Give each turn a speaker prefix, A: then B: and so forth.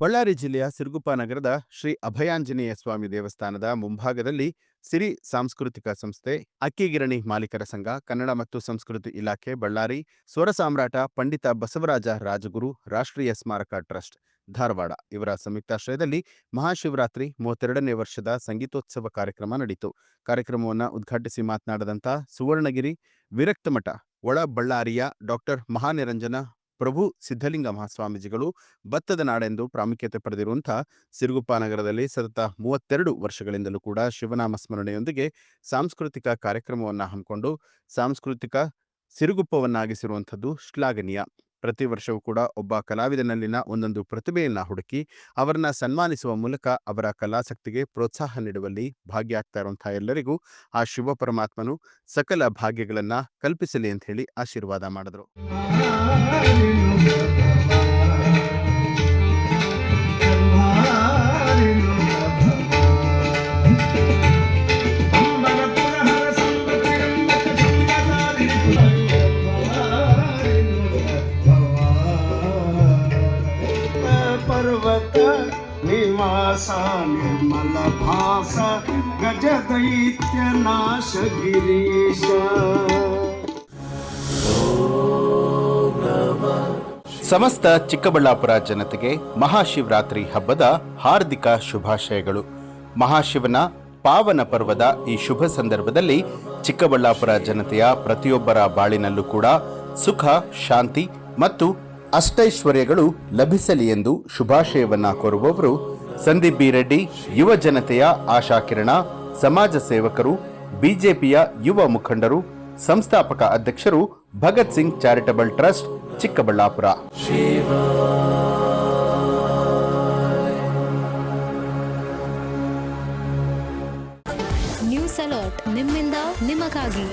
A: ಬಳ್ಳಾರಿ ಜಿಲ್ಲೆಯ ಸಿರುಗುಪ್ಪ ನಗರದ ಶ್ರೀ ಅಭಯಾಂಜನೇಯ ಸ್ವಾಮಿ ದೇವಸ್ಥಾನದ ಮುಂಭಾಗದಲ್ಲಿ ಸಿರಿ ಸಾಂಸ್ಕೃತಿಕ ಸಂಸ್ಥೆ, ಅಕ್ಕಿಗಿರಣಿ ಮಾಲೀಕರ ಸಂಘ, ಕನ್ನಡ ಮತ್ತು ಸಂಸ್ಕೃತಿ ಇಲಾಖೆ, ಬಳ್ಳಾರಿ, ಸ್ವರ ಸಾಮ್ರಾಟ ಪಂಡಿತ ಬಸವರಾಜ ರಾಜಗುರು ರಾಷ್ಟ್ರೀಯ ಸ್ಮಾರಕ ಟ್ರಸ್ಟ್, ಧಾರವಾಡ ಇವರ ಸಂಯುಕ್ತಾಶ್ರಯದಲ್ಲಿ ಮಹಾಶಿವರಾತ್ರಿ 32ನೇ ವರ್ಷದ ಸಂಗೀತೋತ್ಸವ ಕಾರ್ಯಕ್ರಮ ನಡೆಯಿತು. ಕಾರ್ಯಕ್ರಮವನ್ನು ಉದ್ಘಾಟಿಸಿ ಮಾತನಾಡಿದಂಥ ಸುವರ್ಣಗಿರಿ ವಿರಕ್ತಮಠ ಒಳ ಬಳ್ಳಾರಿಯ ಡಾಕ್ಟರ್ ಮಹಾನಿರಂಜನ ಪ್ರಭು ಸಿದ್ಧಲಿಂಗ ಮಹಾಸ್ವಾಮೀಜಿಗಳು ಭತ್ತದ ನಾಡೆಂದು ಪ್ರಾಮುಖ್ಯತೆ ಪಡೆದಿರುವಂತಹ ಸಿರುಗುಪ್ಪ ನಗರದಲ್ಲಿ ಸತತ 32 ವರ್ಷಗಳಿಂದಲೂ ಕೂಡ ಶಿವನಾಮ ಸ್ಮರಣೆಯೊಂದಿಗೆ ಸಾಂಸ್ಕೃತಿಕ ಕಾರ್ಯಕ್ರಮವನ್ನು ಹಮ್ಮಿಕೊಂಡು ಸಾಂಸ್ಕೃತಿಕ ಸಿರುಗುಪ್ಪವನ್ನಾಗಿಸಿರುವಂಥದ್ದು ಶ್ಲಾಘನೀಯ. ಪ್ರತಿ ವರ್ಷವೂ ಕೂಡ ಒಬ್ಬ ಕಲಾವಿದನಲ್ಲಿನ ಒಂದೊಂದು ಪ್ರತಿಭೆಯನ್ನ ಹುಡುಕಿ ಅವರನ್ನ ಸನ್ಮಾನಿಸುವ ಮೂಲಕ ಅವರ ಕಲಾಸಕ್ತಿಗೆ ಪ್ರೋತ್ಸಾಹ ನೀಡುವಲ್ಲಿ ಭಾಗಿಯಾಗ್ತಾ ಇರುವಂತಹ ಎಲ್ಲರಿಗೂ ಆ ಶಿವ ಪರಮಾತ್ಮನು ಸಕಲ ಭಾಗ್ಯಗಳನ್ನ ಕಲ್ಪಿಸಲಿ ಅಂತ ಹೇಳಿ ಆಶೀರ್ವಾದ ಮಾಡಿದ್ರು.
B: पर्वत निवास निर्मल भास गज दैत्य नाश गिरीश.
A: ಸಮಸ್ತ ಚಿಕ್ಕಬಳ್ಳಾಪುರ ಜನತೆಗೆ ಮಹಾಶಿವರಾತ್ರಿ ಹಬ್ಬದ ಹಾರ್ದಿಕ ಶುಭಾಶಯಗಳು. ಮಹಾಶಿವನ ಪಾವನ ಪರ್ವದ ಈ ಶುಭ ಸಂದರ್ಭದಲ್ಲಿ ಚಿಕ್ಕಬಳ್ಳಾಪುರ ಜನತೆಯ ಪ್ರತಿಯೊಬ್ಬರ ಬಾಳಿನಲ್ಲೂ ಕೂಡ ಸುಖ, ಶಾಂತಿ ಮತ್ತು ಅಷ್ಟೈಶ್ವರ್ಯಗಳು ಲಭಿಸಲಿ ಎಂದು ಶುಭಾಶಯವನ್ನ ಕೋರುವವರು ಸಂದೀಪ್ ಬಿ ರೆಡ್ಡಿ, ಯುವ ಜನತೆಯ ಆಶಾಕಿರಣ, ಸಮಾಜ ಸೇವಕರು, ಬಿಜೆಪಿಯ ಯುವ ಮುಖಂಡರು, ಸಂಸ್ಥಾಪಕ ಅಧ್ಯಕ್ಷರು, Bhagat Singh charitable trust, Chikkaballapur.
C: News alert ನಿಮ್ಮಿಂದ ನಿಮಗಾಗಿ.